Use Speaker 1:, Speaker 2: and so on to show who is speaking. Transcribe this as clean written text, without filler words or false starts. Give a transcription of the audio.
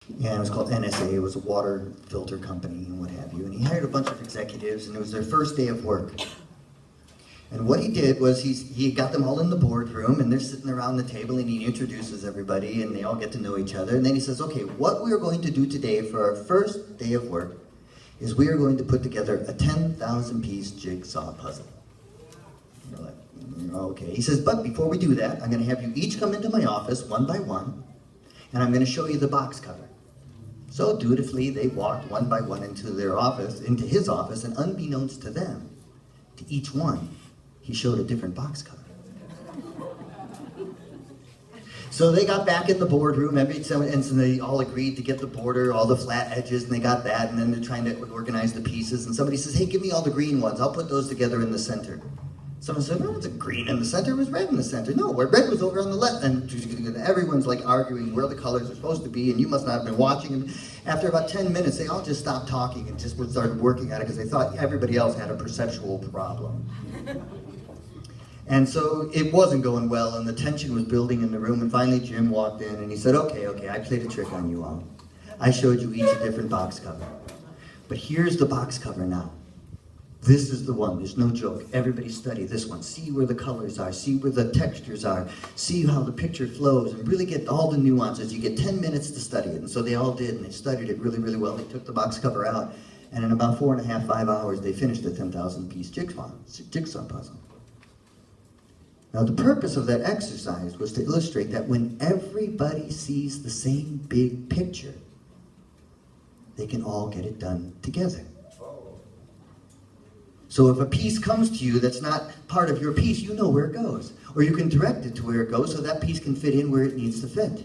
Speaker 1: And it was called NSA. It was a water filter company and what have you. And he hired a bunch of executives, and it was their first day of work. And what he did was he got them all in the boardroom, and they're sitting around the table, and he introduces everybody, and they all get to know each other. And then he says, okay, what we're going to do today for our first day of work is we are going to put together a 10,000-piece jigsaw puzzle. And they're like, okay. He says, but before we do that, I'm going to have you each come into my office one by one, and I'm going to show you the box cover. So dutifully, they walked one by one into their office, into his office, and unbeknownst to them, to each one, he showed a different box cover. So they got back in the boardroom, and so they all agreed to get the border, all the flat edges, and they got that, and then they're trying to organize the pieces, and somebody says, hey, give me all the green ones, I'll put those together in the center. Someone said, no, it's a green in the center, it was red in the center. No, red was over on the left, and everyone's like arguing where the colors are supposed to be, and you must not have been watching. And after about 10 minutes, they all just stopped talking and just started working at it because they thought everybody else had a perceptual problem. And so it wasn't going well, and the tension was building in the room, and finally Jim walked in, and he said, okay, I played a trick on you all. I showed you each a different box cover. But here's the box cover now. This is the one, there's no joke. Everybody study this one. See where the colors are, see where the textures are, see how the picture flows, and really get all the nuances. You get 10 minutes to study it. And so they all did, and they studied it really, really well. They took the box cover out, and in about 4.5, 5 hours, they finished the 10,000-piece jigsaw puzzle. Now, the purpose of that exercise was to illustrate that when everybody sees the same big picture, they can all get it done together. So if a piece comes to you that's not part of your piece, you know where it goes. Or you can direct it to where it goes so that piece can fit in where it needs to fit.